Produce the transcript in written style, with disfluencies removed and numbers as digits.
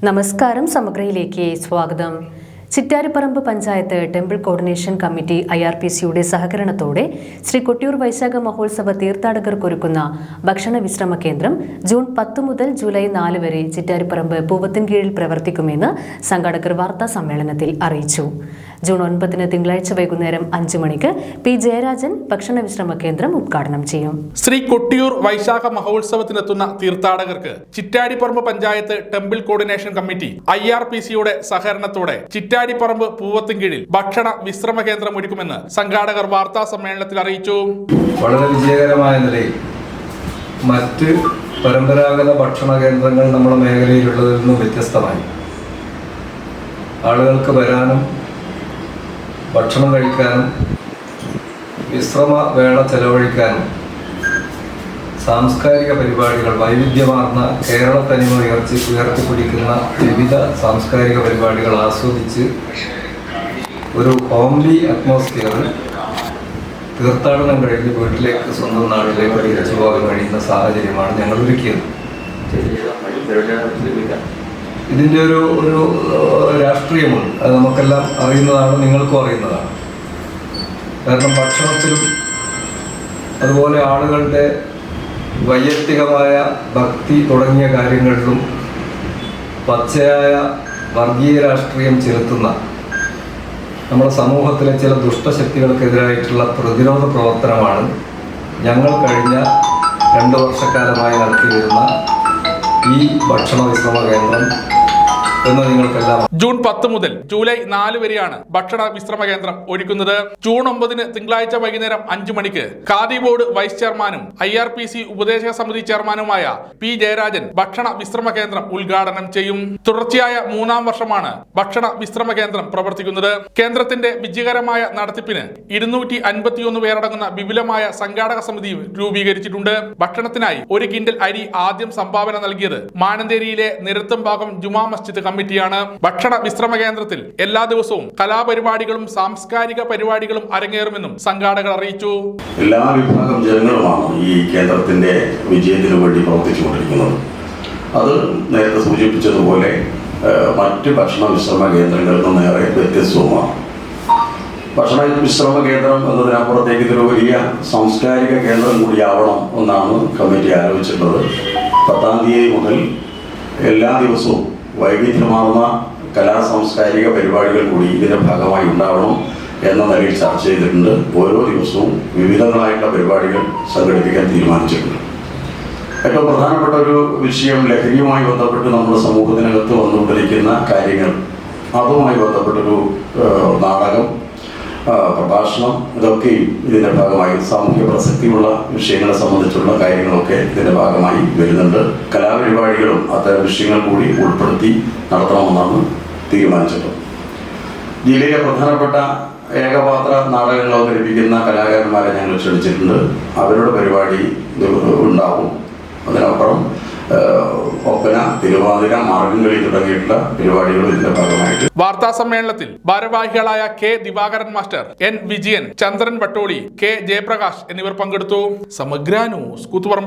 നമസ്കാരം, സമഗ്രയിലേക്ക് സ്വാഗതം. Chittariparamba panchayat temple coordination committee IRPCയുടെ സഹകരണത്തോടെ ശ്രീ കൊട്ടിയൂർ വൈശാഖ മഹോത്സവ തീർത്ഥാടകർക്കൊരുക്കുന്ന ഭക്ഷണ വിശ്രമ കേന്ദ്രം ജൂൺ 10 മുതൽ ജൂലൈ 4 വരെ ചിറ്റാരിപ്പറമ്പ് പൂവത്തിൻകീഴിൽ പ്രവർത്തിക്കുമെന്ന് സംഘാടകർ വാർത്താ സമ്മേളനത്തിൽ അറിയിച്ചു. ജൂൺ 9 തിങ്കളാഴ്ച വൈകുന്നേരം 5 മണിക്ക് P. ജയരാജൻ ഭക്ഷണ വിശ്രമ കേന്ദ്രം ഉദ്ഘാടനം ചെയ്യും. ശ്രീ കൊട്ടിയൂർ വൈശാഖ മഹോത്സവത്തിനെത്തുന്ന തീർത്ഥാടകർക്ക് Chittariparamba panchayat temple coordination committee IRPCയുടെ സഹകരണത്തോടെ ചിറ്റാരിപ്പറമ്പ് പൂവത്തിൻകീഴിൽ ഭക്ഷണ വിശ്രമ കേന്ദ്രം ഒരുക്കുമെന്ന് സംഘാടകർ വാർത്താ സമ്മേളനത്തിൽ അറിയിച്ചു. വളരെ വിജയകരമായ നിലയിൽ മറ്റ് പരമ്പരാഗത ഭക്ഷണ കേന്ദ്രങ്ങൾ നമ്മുടെ മേഖലയിലുള്ളതിൽ നിന്നും വ്യത്യസ്തമായി ആളുകൾക്ക് വരാനും ഭക്ഷണം കഴിക്കാനും വിശ്രമ വേള ചെലവഴിക്കാനും സാംസ്കാരിക പരിപാടികൾ, വൈവിധ്യമാർന്ന കേരള തനിമ ഉയർത്തിപ്പിടിക്കുന്ന വിവിധ സാംസ്കാരിക പരിപാടികൾ ആസ്വദിച്ച് ഒരു ഹോംലി അറ്റ്മോസ്ഫിയറിൽ തീർത്ഥാടനം കഴിഞ്ഞ് വീട്ടിലേക്ക്, സ്വന്തം നാട്ടിലേക്ക് തിരിച്ചു പോകാൻ കഴിയുന്ന സാഹചര്യമാണ് ഞങ്ങൾ ഒരുക്കിയത്. ഇതിൻ്റെ ഒരു രാഷ്ട്രീയമുണ്ട്. അത് നമുക്കെല്ലാം അറിയുന്നതാണ്, നിങ്ങൾക്കും അറിയുന്നതാണ്. കാരണം ഭക്ഷണത്തിലും അതുപോലെ ആളുകളുടെ വൈയക്തികമായ ഭക്തി തുടങ്ങിയ കാര്യങ്ങളിലും പച്ചയായ വർഗീയ രാഷ്ട്രീയം ചെലുത്തുന്ന നമ്മുടെ സമൂഹത്തിലെ ചില ദുഷ്ടശക്തികൾക്കെതിരായിട്ടുള്ള പ്രതിരോധ പ്രവർത്തനമാണ് ഞങ്ങൾ കഴിഞ്ഞ 2 വർഷക്കാലമായി നടത്തി വരുന്ന ഈ ഭക്ഷണ വിശ്രമ കേന്ദ്രം എന്ന് നിങ്ങൾക്കെല്ലാം. ജൂൺ 10 മുതൽ ജൂലൈ 4 വരെയാണ് ഭക്ഷണ വിശ്രമ കേന്ദ്രം ഒരുക്കുന്നത്. ജൂൺ 9 തിങ്കളാഴ്ച വൈകുന്നേരം 5 മണിക്ക് ഖാദി ബോർഡ് വൈസ് ചെയർമാനും IRPC ഉപദേശക സമിതി ചെയർമാനുമായ P. ജയരാജൻ ഭക്ഷണ വിശ്രമ കേന്ദ്രം ഉദ്ഘാടനം ചെയ്യും. തുടർച്ചയായ 3-ാം വർഷമാണ് ഭക്ഷണ വിശ്രമ കേന്ദ്രം പ്രവർത്തിക്കുന്നത്. കേന്ദ്രത്തിന്റെ വിജയകരമായ നടത്തിപ്പിന് 251 പേരടങ്ങുന്ന വിപുലമായ സംഘാടക സമിതി രൂപീകരിച്ചിട്ടുണ്ട്. ഭക്ഷണത്തിനായി 1 കിൻഡൽ അരി ആദ്യം സംഭാവന നൽകിയത് മാനന്തേരിയിലെ നിരത്തുംഭാഗം ജുമാ മസ്ജിദ് കമ്മിറ്റിയാണ്. ഭക്ഷണ വിശ്രമ കേന്ദ്രത്തിൽ എല്ലാ ദിവസവും കലാപരിപാടികളും സാംസ്കാരിക പരിപാടികളും അരങ്ങേറുമെന്നും സംഘാടകർ അറിയിച്ചു. എല്ലാ വിഭാഗം ജനങ്ങളുമാണ് ഈ കേന്ദ്രത്തിന്റെ വിജയത്തിനു വേണ്ടി പ്രവർത്തിച്ചുകൊണ്ടിരിക്കുന്നത്. അത് നേരത്തെ സൂചിപ്പിച്ചതുപോലെ മറ്റ് ഭക്ഷണ വിശ്രമ കേന്ദ്രങ്ങളിൽ നിന്നും ഏറെ വ്യത്യസ്തവുമാണ്. ഭക്ഷണ വിശ്രമ കേന്ദ്രം എന്നതിനപ്പുറത്തേക്ക് ഇതൊരു വലിയ സാംസ്കാരിക കേന്ദ്രം കൂടിയാവണം എന്നാണ് കമ്മിറ്റി ആലോചിച്ചിട്ടുള്ളത്. 10-ാം തീയതി മുതൽ എല്ലാ ദിവസവും വൈവിധ്യമാർന്ന സാംസ്കാരിക പരിപാടികൾ കൂടി ഇതിന്റെ ഭാഗമായി ഉണ്ടാവണം എന്ന നിലയിൽ ചർച്ച ചെയ്തിട്ടുണ്ട്. ഓരോ ദിവസവും വിവിധങ്ങളായിട്ടുള്ള പരിപാടികൾ സംഘടിപ്പിക്കാൻ തീരുമാനിച്ചിട്ടുണ്ട്. ഏറ്റവും പ്രധാനപ്പെട്ട ഒരു വിഷയം ലഹരിയുമായി ബന്ധപ്പെട്ട് നമ്മുടെ സമൂഹത്തിനകത്ത് വന്നുകൊണ്ടിരിക്കുന്ന കാര്യങ്ങൾ, അതുമായി ബന്ധപ്പെട്ടൊരു നാടകം, പ്രഭാഷണം, ഇതൊക്കെയും ഇതിന്റെ ഭാഗമായി സാമൂഹ്യ പ്രസക്തിയുള്ള വിഷയങ്ങളെ സംബന്ധിച്ചുള്ള കാര്യങ്ങളൊക്കെ ഇതിന്റെ ഭാഗമായി വരുന്നുണ്ട്. കലാപരിപാടികളും അത്തരം വിഷയങ്ങൾ കൂടി ഉൾപ്പെടുത്തി നടത്തണമെന്നാണ് തീരുമാനിച്ചിട്ടുള്ളത്. ജില്ലയിലെ പ്രധാനപ്പെട്ട ഏകപാത്ര നാടകങ്ങൾ അവതരിപ്പിക്കുന്ന കലാകാരന്മാരെ ഞങ്ങൾ ക്ഷണിച്ചിട്ടുണ്ട്. അവരുടെ പരിപാടി ഉണ്ടാവും. അതിനപ്പുറം ഒപ്പന, തിരുവാതിര, മാർഗംകളി തുടങ്ങിയിട്ടുള്ള പരിപാടികൾ ഇതിന്റെ ഭാഗമായിട്ട്. വാർത്താ സമ്മേളനത്തിൽ ഭാരവാഹികളായ K. Divakaran master, N. Vijayan, Chandran Vattoli, K. Jayaprakash എന്നിവർ പങ്കെടുത്തു. സമഗ്ര ന്യൂസ്, കൂത്തുപറമ്പ്.